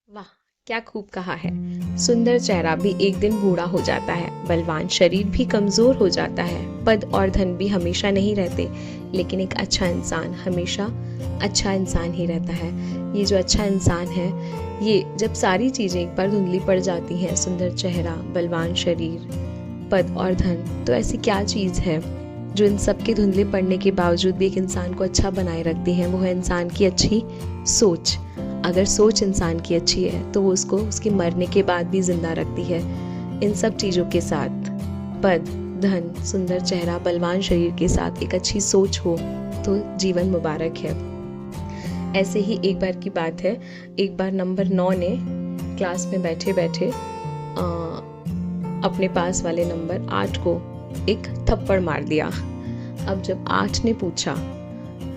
वाह, क्या खूब कहा है। सुंदर चेहरा भी एक दिन बूढ़ा हो जाता है, बलवान शरीर भी कमजोर हो जाता है, पद और धन भी हमेशा नहीं रहते, लेकिन एक अच्छा इंसान हमेशा अच्छा इंसान ही रहता है। ये जो अच्छा इंसान है, ये जब सारी चीजें एक बार धुंधली पड़ जाती हैं, सुंदर चेहरा, बलवान शरीर, पद और धन, तो ऐसी क्या चीज है जो इन सब के धुंधले पड़ने के बावजूद भी एक इंसान को अच्छा बनाए रखती है? वो है इंसान की अच्छी सोच। अगर सोच इंसान की अच्छी है तो वो उसको उसके मरने के बाद भी जिंदा रखती है। इन सब चीज़ों के साथ, पद, धन, सुंदर चेहरा, बलवान शरीर के साथ एक अच्छी सोच हो तो जीवन मुबारक है। ऐसे ही एक बार की बात है, एक बार नंबर 9 ने क्लास में बैठे बैठे अपने पास वाले नंबर 8 को एक थप्पड़ मार दिया। अब जब 8 ने पूछा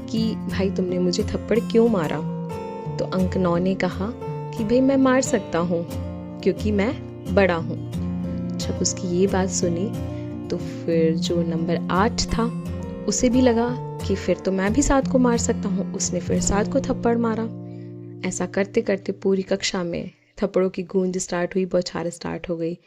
कि भाई तुमने मुझे थप्पड़ क्यों मारा, तो अंक 9 ने कहा कि भाई मैं मार सकता हूँ क्योंकि मैं बड़ा हूँ। जब उसकी ये बात सुनी तो फिर जो नंबर 8 था उसे भी लगा कि फिर तो मैं भी 7 को मार सकता हूँ। उसने फिर 7 को थप्पड़ मारा। ऐसा करते करते पूरी कक्षा में थप्पड़ों की गूंज स्टार्ट हुई, बौछार स्टार्ट हो गई।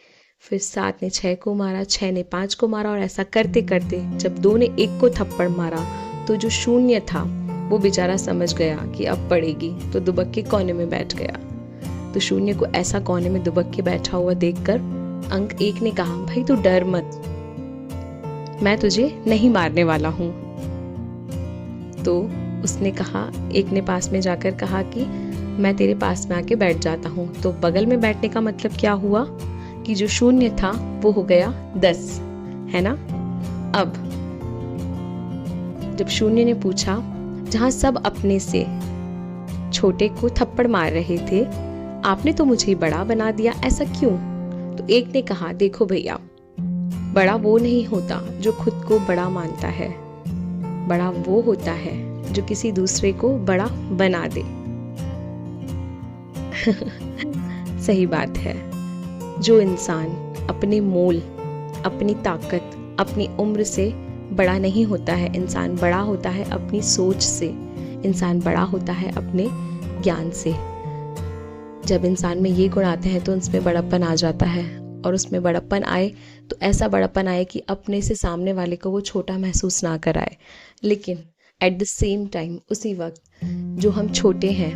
फिर 7 ने 6 को मारा, 6 ने 5 को मारा, और ऐसा करते करते जब 2 ने 1 को थप्पड़ मारा तो जो शून्य था वो बेचारा समझ गया कि अब पड़ेगी, तो दुबक के कोने में बैठ गया। तो शून्य को ऐसा कोने में दुबक के बैठा हुआ देखकर अंक 1 ने कहा, भाई तू डर मत, मैं तुझे नहीं मारने वाला हूँ। तो उसने कहा, 1 ने पास में जाकर कहा कि मैं तेरे पास में आके बैठ जाता हूँ। तो बगल में बैठने का मतलब क्या हुआ कि जो शून्य था वो हो गया 10, है ना। अब जब शून्य ने पूछा, जहां सब अपने से छोटे को थप्पड़ मार रहे थे, आपने तो मुझे बड़ा बना दिया, ऐसा क्यों? तो 1 ने कहा, देखो भैया, बड़ा वो नहीं होता जो खुद को बड़ा मानता है, बड़ा वो होता है जो किसी दूसरे को बड़ा बना दे। सही बात है। जो इंसान अपने मोल, अपनी ताकत, अपनी उम्र से बड़ा नहीं होता है, इंसान बड़ा होता है अपनी सोच से, इंसान बड़ा होता है अपने ज्ञान से। जब इंसान में ये गुण आते हैं तो उसमें बड़प्पन आ जाता है, और उसमें बड़प्पन आए तो ऐसा बड़प्पन आए कि अपने से सामने वाले को वो छोटा महसूस ना कराए। लेकिन एट द सेम टाइम, उसी वक्त जो हम छोटे हैं,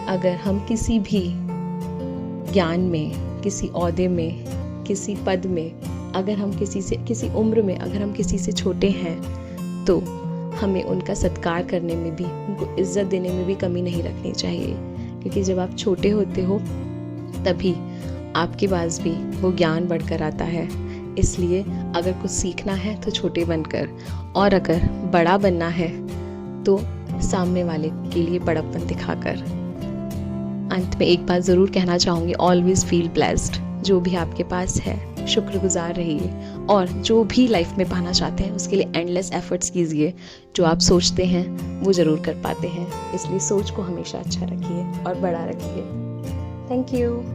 अगर हम किसी भी ज्ञान में, किसी ओहदे में, किसी पद में, अगर हम किसी से, किसी उम्र में अगर हम किसी से छोटे हैं, तो हमें उनका सत्कार करने में भी, उनको इज्जत देने में भी कमी नहीं रखनी चाहिए। क्योंकि जब आप छोटे होते हो तभी आपके पास भी वो ज्ञान बढ़कर आता है। इसलिए अगर कुछ सीखना है तो छोटे बनकर, और अगर बड़ा बनना है तो सामने वाले के लिए बड़प्पन दिखाकर। अंत में एक बात ज़रूर कहना चाहूँगी, ऑलवेज फील ब्लेस्ड। जो भी आपके पास है, शुक्रगुजार रहिए, और जो भी लाइफ में पाना चाहते हैं उसके लिए एंडलेस एफर्ट्स कीजिए। जो आप सोचते हैं वो ज़रूर कर पाते हैं। इसलिए सोच को हमेशा अच्छा रखिए और बड़ा रखिए। Thank you.